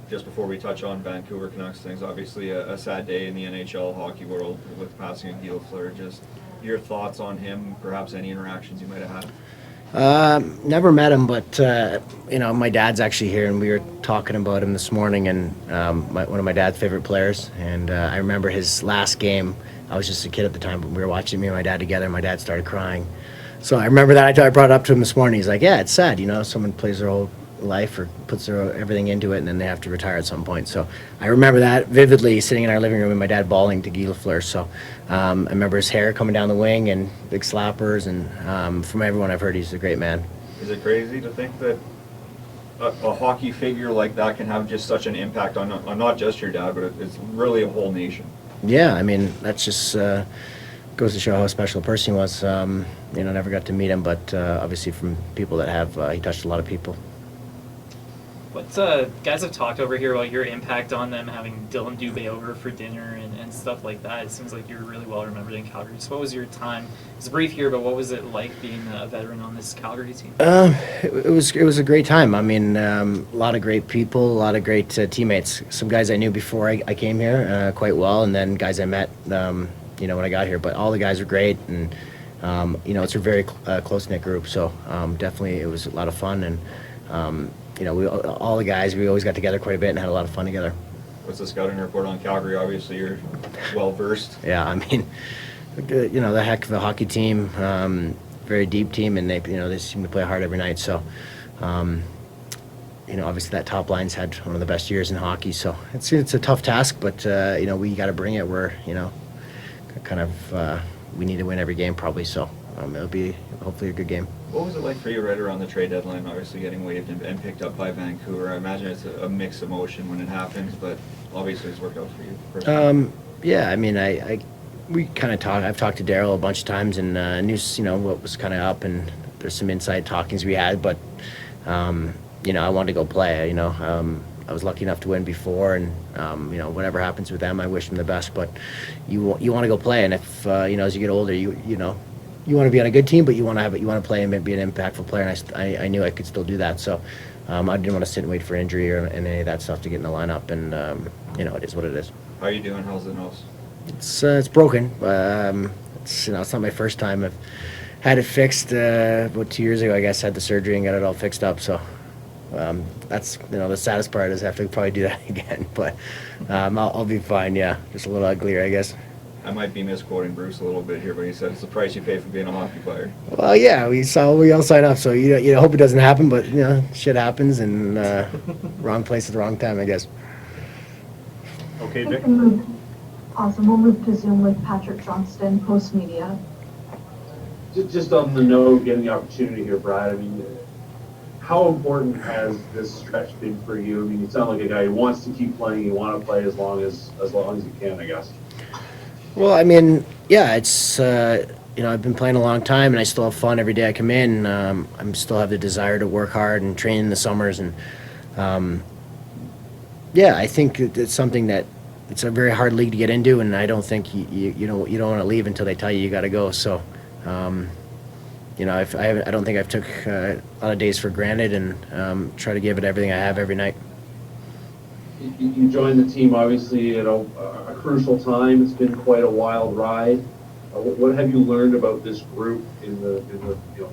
just before we touch on Vancouver Canucks things, obviously a sad day in the NHL hockey world with passing of Guy Lafleur. Just your thoughts on him, perhaps any interactions you might have had? Never met him, but my dad's actually here, and we were talking about him this morning. And one of my dad's favorite players. And I remember his last game. I was just a kid at the time, but we were watching me and my dad together. And my dad started crying, so I remember that. I brought it up to him this morning. He's like, "Yeah, it's sad. Someone plays their whole life or puts everything into it, and then they have to retire at some point." So I remember that vividly, sitting in our living room and my dad bawling to Guy Lafleur. So I remember his hair coming down the wing and big slappers, and from everyone I've heard, he's a great man. Is it crazy to think that a hockey figure like that can have just such an impact on not just your dad, but it's really a whole nation? Yeah, I mean, that's just goes to show how special a person he was. Never got to meet him, but obviously from people that have, he touched a lot of people. What guys have talked over here about your impact on them, having Dylan Dubé over for dinner and stuff like that. It seems like you're really well remembered in Calgary. So what was your time? It's brief here, but what was it like being a veteran on this Calgary team? It was a great time. I mean, a lot of great people, a lot of great teammates. Some guys I knew before I came here quite well, and then guys I met when I got here. But all the guys were great, and it's a very close-knit group. So definitely it was a lot of fun, and all the guys, we always got together quite a bit and had a lot of fun together. What's the scouting report on Calgary? Obviously, you're well-versed. Yeah, I mean, the heck of a hockey team, very deep team, and they seem to play hard every night. So, obviously that top line's had one of the best years in hockey. So it's a tough task, but, we got to bring it. We're, we need to win every game probably. So it'll be hopefully a good game. What was it like for you right around the trade deadline, obviously getting waived and picked up by Vancouver? I imagine it's a mixed emotion when it happens, but obviously it's worked out for you personally. Yeah, I mean, we kind of talked. I've talked to Daryl a bunch of times and knew, what was kind of up, and there's some inside talkings we had, but, I wanted to go play. I was lucky enough to win before, and, whatever happens with them, I wish them the best, but you want to go play, and if, as you get older, you want to be on a good team, but you want to play and be an impactful player. And I knew I could still do that. So I didn't want to sit and wait for injury or any of that stuff to get in the lineup. And it is what it is. How are you doing? How's the nose? It's broken. It's not my first time. I've had it fixed about 2 years ago. I guess had the surgery and got it all fixed up. So that's the saddest part is I have to probably do that again. But I'll be fine. Yeah, just a little uglier, I guess. I might be misquoting Bruce a little bit here, but he said it's the price you pay for being a hockey player. Well, yeah, we all sign up, so you hope it doesn't happen, but shit happens, and wrong place at the wrong time, I guess. Okay, Vic. Awesome. We'll move to Zoom with Patrick Johnston, Post Media. Just on the note, getting the opportunity here, Brad. I mean, how important has this stretch been for you? I mean, you sound like a guy who wants to keep playing. You want to play as long as you can, I guess. Well, I mean, yeah, it's I've been playing a long time, and I still have fun every day I come in. I still have the desire to work hard and train in the summers, and I think it's something that it's a very hard league to get into, and I don't think you don't want to leave until they tell you got to go. So, I don't think I've took a lot of days for granted, and try to give it everything I have every night. You joined the team obviously at a crucial time. It's been quite a wild ride. What have you learned about this group in the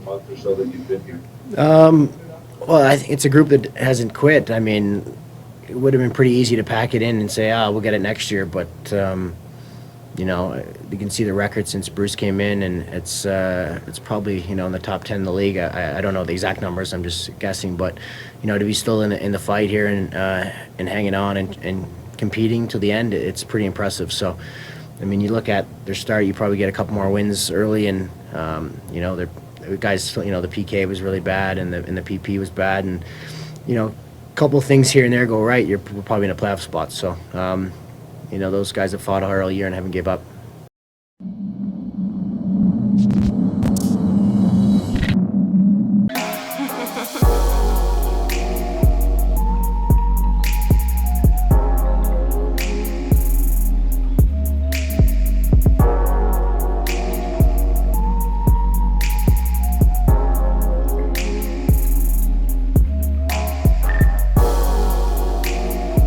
month or so that you've been here? Well, I think it's a group that hasn't quit. I mean, it would have been pretty easy to pack it in and say, we'll get it next year, but you can see the record since Bruce came in, and it's probably in the top 10 in the league. I don't know the exact numbers. I'm just guessing, but to be still in the fight here and hanging on and competing to the end, it's pretty impressive. So, I mean, you look at their start, you probably get a couple more wins early, and their guys, the PK was really bad, and the PP was bad, and a couple things here and there go right, we're probably in a playoff spot. So. Those guys have fought hard all year and haven't gave up.